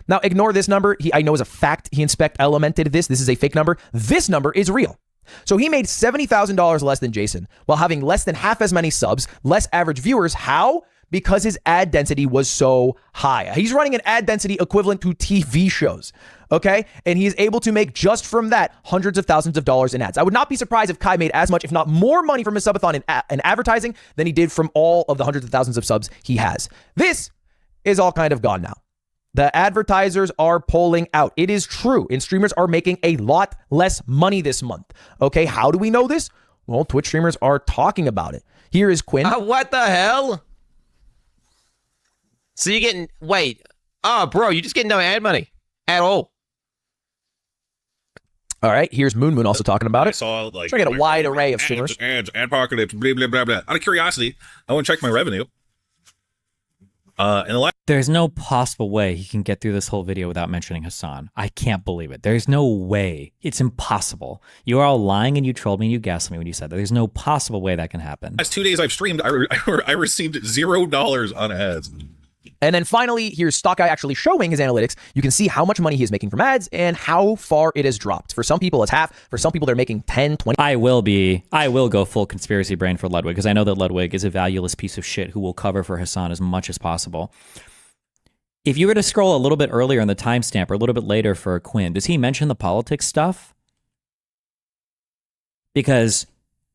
Now, ignore this number. I know as a fact he inspect elemented this. This is a fake number. This number is real. So he made $70,000 less than Jason while having less than half as many subs, less average viewers. How? Because his ad density was so high. He's running an ad density equivalent to TV shows, okay? And he is able to make just from that hundreds of thousands of dollars in ads. I would not be surprised if Kai made as much, if not more money from his subathon in advertising than he did from all of the hundreds of thousands of subs he has. This is all kind of gone now. The advertisers are pulling out. It is true. And streamers are making a lot less money this month. Okay, how do we know this? Well, Twitch streamers are talking about it. Here is Quinn. What the hell? So you're getting, wait. Oh, bro, you just getting no ad money at all. All right, here's Moon also talking about it. I saw like trying to get a wide array of streamers. Apocalypse, blah, blah, blah, blah. Out of curiosity, I want to check my revenue. There's no possible way he can get through this whole video without mentioning Hasan. I can't believe it. There's no way. It's impossible. You are all lying and you trolled me and you gassed me when you said that. There's no possible way that can happen. Last 2 days I've streamed, I received $0 on ads. And then finally, here's Stock Guy actually showing his analytics. You can see how much money he is making from ads and how far it has dropped. For some people, it's half. For some people, they're making 10, 20. I will go full conspiracy brain for Ludwig because I know that Ludwig is a valueless piece of shit who will cover for Hasan as much as possible. If you were to scroll a little bit earlier in the timestamp or a little bit later for Quinn, does he mention the politics stuff? Because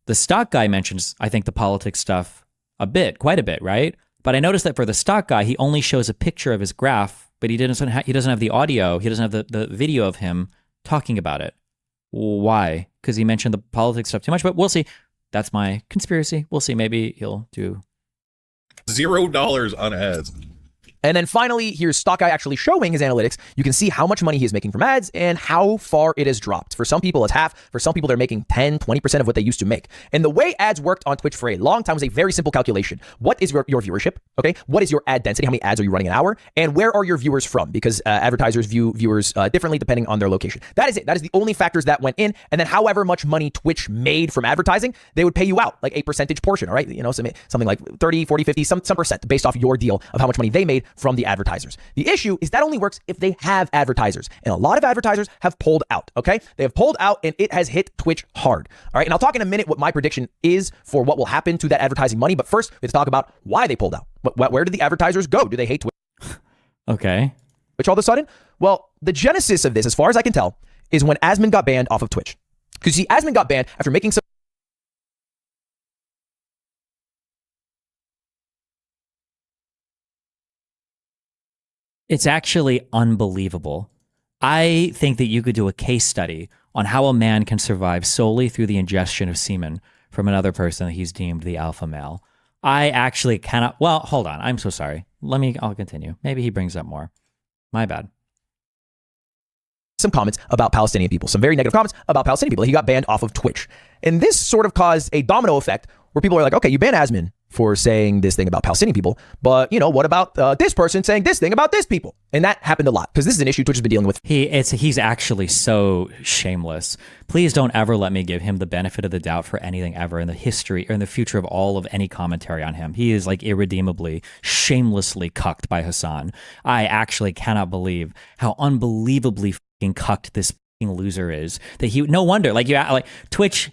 the Stock Guy mentions, I think, the politics stuff quite a bit, right? But I noticed that for the Stock Guy, he only shows a picture of his graph, but he doesn't have the audio. He doesn't have the video of him talking about it. Why? Because he mentioned the politics stuff too much, but we'll see. That's my conspiracy. We'll see. Maybe he'll do $0 on ads. And then finally, here's Stock Guy actually showing his analytics. You can see how much money he is making from ads and how far it has dropped. For some people, it's half. For some people, they're making 10, 20% of what they used to make. And the way ads worked on Twitch for a long time was a very simple calculation. What is your viewership? Okay. What is your ad density? How many ads are you running an hour? And where are your viewers from? Because advertisers view viewers differently depending on their location. That is it. That is the only factors that went in. And then however much money Twitch made from advertising, they would pay you out like a percentage portion. All right. You know, something like 30, 40, 50, some percent based off your deal of how much money they made from the advertisers. The issue is that only works if they have advertisers. And a lot of advertisers have pulled out, okay? They have pulled out and it has hit Twitch hard. All right, and I'll talk in a minute what my prediction is for what will happen to that advertising money. But first, let's talk about why they pulled out. Where did the advertisers go? Do they hate Twitch? Okay. Which all of a sudden? Well, the genesis of this, as far as I can tell, is when Asmongold got banned off of Twitch. Because see, Asmongold got banned after making some It's actually unbelievable. I think that you could do a case study on how a man can survive solely through the ingestion of semen from another person that he's deemed the alpha male. I actually cannot. Well, hold on. I'm so sorry. I'll continue. Maybe he brings up more. My bad. Some comments about Palestinian people, some very negative comments about Palestinian people. He got banned off of Twitch. And this sort of caused a domino effect where people are like, okay, you ban Asmon for saying this thing about Palestinian people, but you know, what about this person saying this thing about this people? And that happened a lot because this is an issue Twitch has been dealing with. He's actually so shameless. Please don't ever let me give him the benefit of the doubt for anything ever in the history or in the future of all of any commentary on him. He is like irredeemably, shamelessly cucked by Hasan. I actually cannot believe how unbelievably fucking cucked this fucking loser is. No wonder, like Twitch.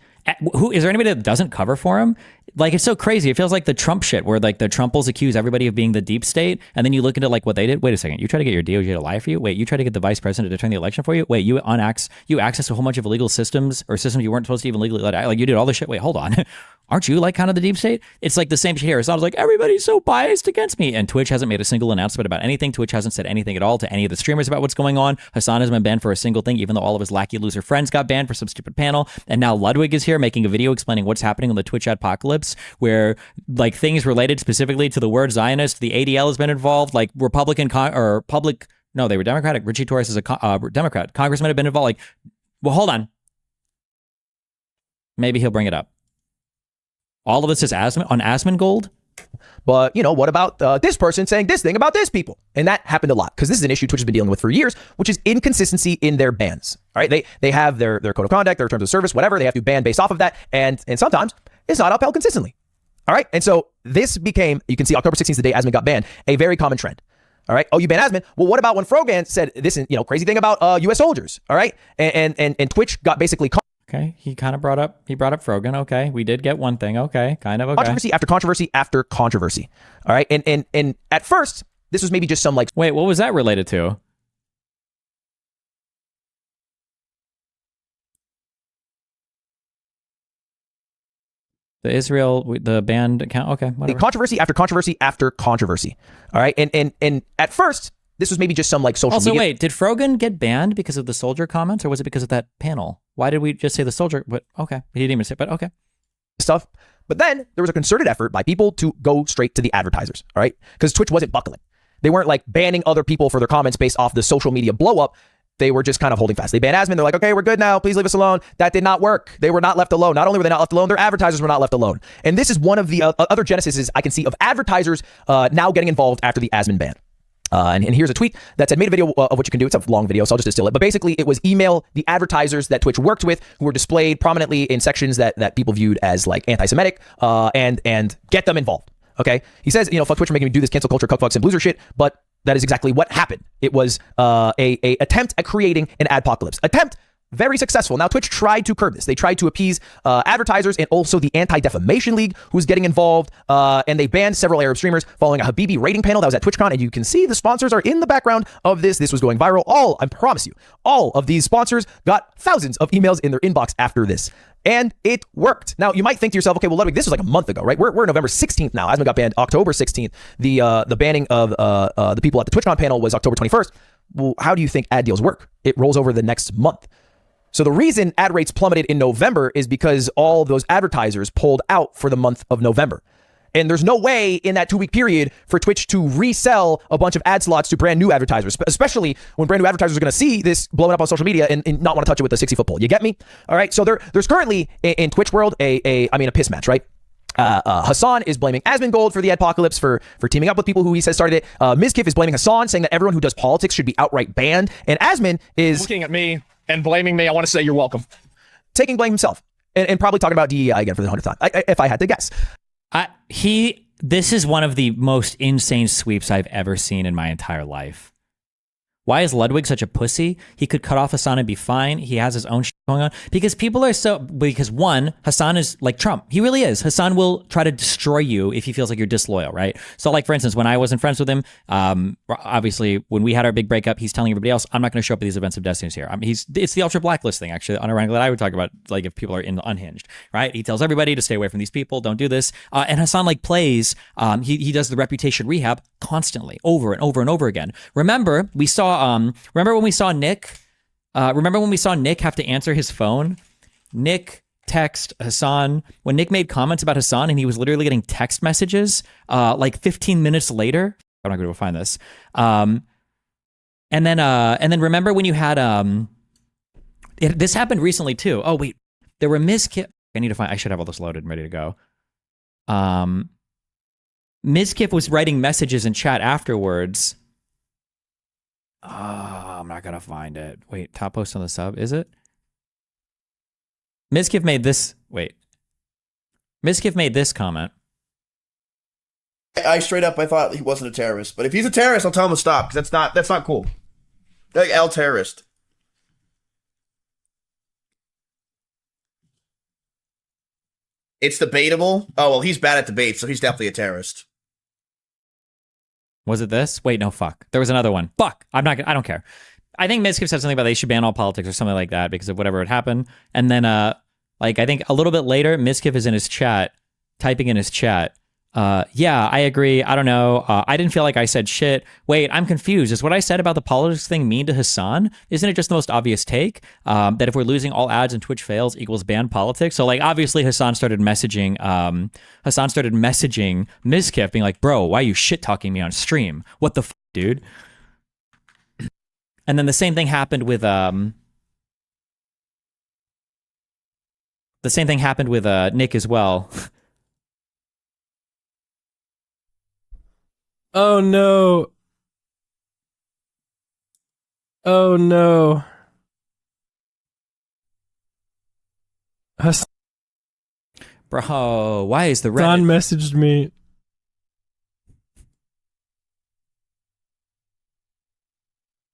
Who is there anybody that doesn't cover for him? Like, it's so crazy. It feels like the Trump shit where like the Trumples accuse everybody of being the deep state. And then you look into like what they did. Wait a second. You try to get your DOJ to lie for you. Wait, you try to get the vice president to turn the election for you. Wait, you access a whole bunch of illegal systems or systems you weren't supposed to even legally let out. Like you did all this shit. Wait, hold on. Aren't you like kind of the deep state? It's like the same shit here. Sounds like everybody's so biased against me. And Twitch hasn't made a single announcement about anything. Twitch hasn't said anything at all to any of the streamers about what's going on. Hasan has been banned for a single thing, even though all of his lackey loser friends got banned for some stupid panel. And now Ludwig is here making a video explaining what's happening on the Twitch apocalypse, where like things related specifically to the word Zionist, the ADL has been involved, like they were Democratic. Richie Torres is a Democrat. Congressmen have been involved. Like, well, hold on. Maybe he'll bring it up. All of this is on Asmongold. But, you know, what about this person saying this thing about this people? And that happened a lot because this is an issue Twitch has been dealing with for years, which is inconsistency in their bans. All right. They have their code of conduct, their terms of service, whatever. They have to ban based off of that. And sometimes it's not upheld consistently. All right. And so this became, you can see October 16th, the day Asmon got banned, a very common trend. All right. Oh, you ban Asmon. Well, what about when Frogan said this, crazy thing about U.S. soldiers? All right. And Twitch got basically Okay, he brought up Frogan. Okay, we did get one thing. Okay, kind of okay. Controversy after controversy after controversy. All right. And at first, this was maybe just some like. Wait, what was that related to? The band account. Okay, whatever. Controversy after controversy after controversy. All right. And at first, this was maybe just some like social media. Also, wait, did Frogan get banned because of the soldier comments, or was it because of that panel? Why did we just say the soldier? But okay, he didn't even say. But okay, stuff. But then there was a concerted effort by people to go straight to the advertisers. All right, because Twitch wasn't buckling. They weren't like banning other people for their comments based off the social media blow up. They were just kind of holding fast. They banned Asmon. They're like, okay, we're good now. Please leave us alone. That did not work. They were not left alone. Not only were they not left alone, their advertisers were not left alone. And this is one of the other genesis I can see of advertisers now getting involved after the Asmon ban. And here's a tweet that said, made a video of what you can do. It's a long video, so I'll just distill it. But basically, it was email the advertisers that Twitch worked with who were displayed prominently in sections that people viewed as like anti-Semitic and get them involved. Okay? He says, fuck Twitch for making me do this cancel culture, cuckfucks, and loser shit. But that is exactly what happened. It was a attempt at creating an adpocalypse. Very successful. Now, Twitch tried to curb this. They tried to appease advertisers and also the Anti-Defamation League, who's getting involved. And they banned several Arab streamers following a Habibi rating panel that was at TwitchCon. And you can see the sponsors are in the background of this. This was going viral. I promise you, all of these sponsors got thousands of emails in their inbox after this. And it worked. Now, you might think to yourself, okay, well, Ludwig, this was like a month ago, right? We're November 16th now. Asmon got banned October 16th. The banning of the people at the TwitchCon panel was October 21st. Well, how do you think ad deals work? It rolls over the next month. So the reason ad rates plummeted in November is because all those advertisers pulled out for the month of November. And there's no way in that 2-week period for Twitch to resell a bunch of ad slots to brand new advertisers, especially when brand new advertisers are going to see this blowing up on social media and not want to touch it with a 60-foot pole. You get me? All right. So there's currently in Twitch world a piss match, right? Hasan is blaming Asmongold for the adpocalypse for teaming up with people who he says started it. Mizkif is blaming Hasan, saying that everyone who does politics should be outright banned. And Asmon is looking at me and blaming me. I want to say you're welcome. Taking blame himself and probably talking about DEI again for the 100th time, if I had to guess. This is one of the most insane sweeps I've ever seen in my entire life. Why is Ludwig such a pussy? He could cut off Hasan and be fine. He has his own shit going on. Because one, Hasan is like Trump. He really is. Hasan will try to destroy you if he feels like you're disloyal, right? So like, for instance, when I wasn't friends with him, obviously when we had our big breakup, he's telling everybody else, I'm not going to show up at these events of Destiny here. It's the ultra blacklist thing, actually, unironically, that I would talk about, like if people are unhinged, right? He tells everybody to stay away from these people, don't do this. And Hasan like plays, he does the reputation rehab constantly, over and over and over again. Remember when we saw Nick have to answer his phone? Nick text Hasan when Nick made comments about Hasan, and he was literally getting text messages like 15 minutes later. I'm not going to go find this. And then remember when you had this happened recently too. Oh wait, there were Mizkif. I should have all this loaded and ready to go. Mizkif was writing messages in chat afterwards. I'm not gonna find it. Wait, top post on the sub, is it? Mizkif made this. Wait. Mizkif made this comment. I straight up, I thought he wasn't a terrorist. But if he's a terrorist, I'll tell him to stop, because that's not cool. Like L terrorist. It's debatable. Oh well, he's bad at debates, so he's definitely a terrorist. Was it this? Wait, no, fuck. There was another one. Fuck. I don't care. I think Mizkif said something about they should ban all politics or something like that because of whatever had happened. And then, I think a little bit later, Mizkif is in his chat, typing in his chat. Yeah, I agree. I don't know. I didn't feel like I said shit. Wait, I'm confused. Is what I said about the politics thing mean to Hasan? Isn't it just the most obvious take? That if we're losing all ads and Twitch fails equals ban politics? So like, obviously Hasan started messaging Mizkif being like, bro, why are you shit talking me on stream? What the f, dude? And then the same thing happened with, Nick as well. Oh no. Oh no. Bro, why is the Reddit? Don messaged me.